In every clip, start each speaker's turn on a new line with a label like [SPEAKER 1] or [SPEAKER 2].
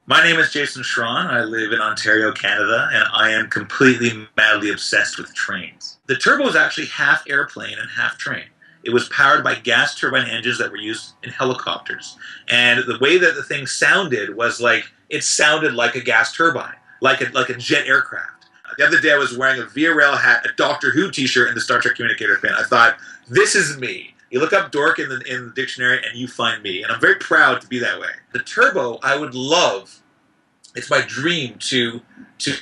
[SPEAKER 1] My name is Jason Shron. I live in Ontario, Canada, and I am completely madly obsessed with trains. The turbo is actually half airplane and half train. It was powered by gas turbine engines that were used in helicopters. And the way that the thing sounded was like, it sounded like a gas turbine, like a jet aircraft. The other day I was wearing a Via Rail hat, a Doctor Who t-shirt, and the Star Trek Communicator pin. I thought, this is me. You look up dork in the dictionary and you find me. And I'm very proud to be that way. The turbo, I would love, it's my dream to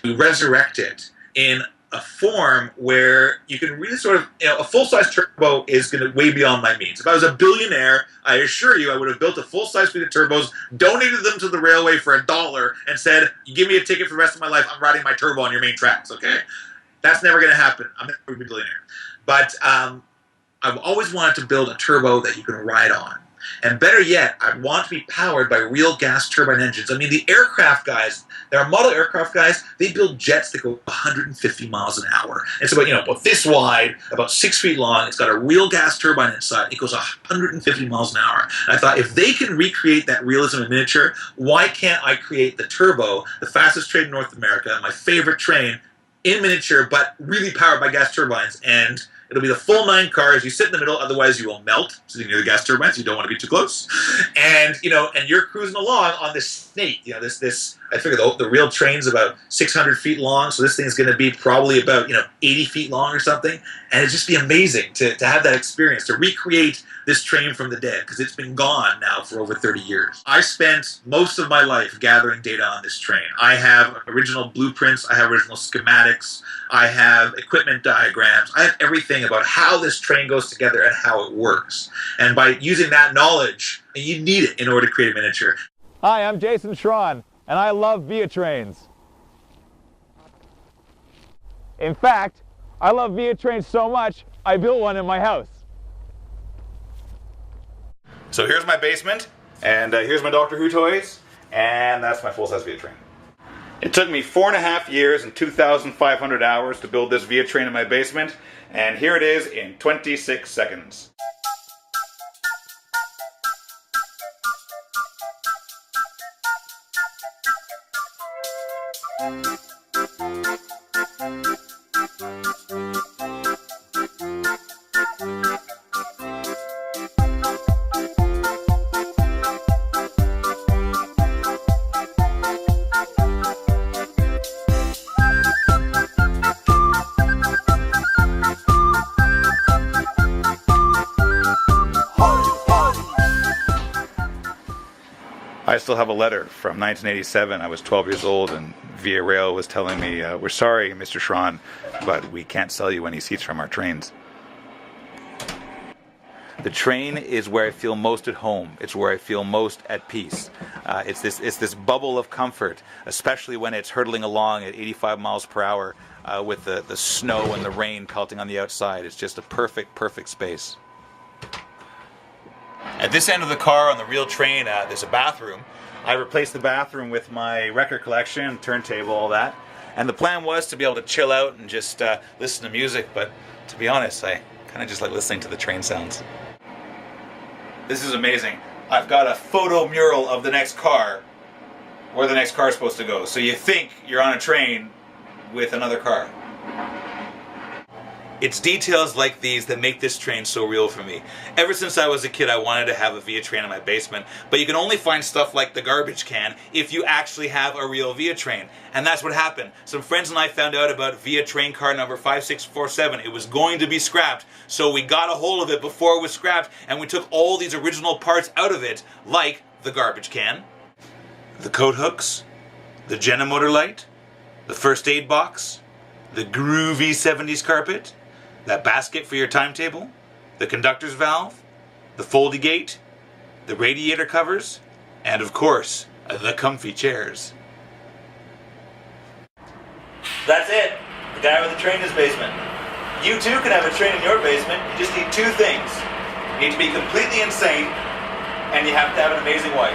[SPEAKER 1] resurrect it in a form where you can really sort of, a full-size turbo is going to way beyond my means. If I was a billionaire, I assure you I would have built a full-size fleet of turbos, donated them to the railway for $1, and said, you give me a ticket for the rest of my life, I'm riding my turbo on your main tracks, okay? That's never going to happen. I'm never going to be a billionaire. But I've always wanted to build a turbo that you can ride on. And better yet, I want to be powered by real gas turbine engines. I mean, the aircraft guys, there are model aircraft guys, they build jets that go 150 miles an hour. It's about this wide, about 6 feet long. It's got a real gas turbine inside. It goes 150 miles an hour. And I thought, if they can recreate that realism in miniature, why can't I create the turbo, the fastest train in North America, my favorite train, in miniature, but really powered by gas turbines? And it'll be the full 9 cars. You sit in the middle, otherwise you will melt sitting near the gas turbines. You don't want to be too close. And and you're cruising along on this snake. This. I figure the real train's about 600 feet long, so this thing's going to be probably about 80 feet long or something. And it'd just be amazing to have that experience, to recreate this train from the dead, because it's been gone now for over 30 years. I spent most of my life gathering data on this train. I have original blueprints, I have original schematics, I have equipment diagrams, I have everything about how this train goes together and how it works. And by using that knowledge, you need it in order to create a miniature.
[SPEAKER 2] Hi, I'm Jason Shron, and I love Via trains. In fact, I love Via trains so much, I built one in my house.
[SPEAKER 3] So here's my basement, and here's my Doctor Who toys, and that's my full-size Via train. It took me 4.5 years and 2,500 hours to build this Via train in my basement, and here it is in 26 seconds. I still have a letter from 1987. I was 12 years old, and Via Rail was telling me, we're sorry, Mr. Shron, but we can't sell you any seats from our trains. The train is where I feel most at home. It's where I feel most at peace. It's this bubble of comfort, especially when it's hurtling along at 85 miles per hour with the snow and the rain pelting on the outside. It's just a perfect space. At this end of the car on the real train, there's a bathroom. I replaced the bathroom with my record collection, turntable, all that. And the plan was to be able to chill out and just listen to music, but to be honest, I kind of just like listening to the train sounds. This is amazing. I've got a photo mural of the next car, where the next car is supposed to go. So you think you're on a train with another car. It's details like these that make this train so real for me. Ever since I was a kid, I wanted to have a Via train in my basement, but you can only find stuff like the garbage can if you actually have a real Via train. And that's what happened. Some friends and I found out about Via train car number 5647. It was going to be scrapped, so we got a hold of it before it was scrapped, and we took all these original parts out of it, like the garbage can, the coat hooks, the Jenna motor light, the first aid box, the groovy 70s carpet, that basket for your timetable, the conductor's valve, the foldy gate, the radiator covers, and of course, the comfy chairs. That's it. The guy with the train in his basement. You too can have a train in your basement. You just need 2 things. You need to be completely insane, and you have to have an amazing wife.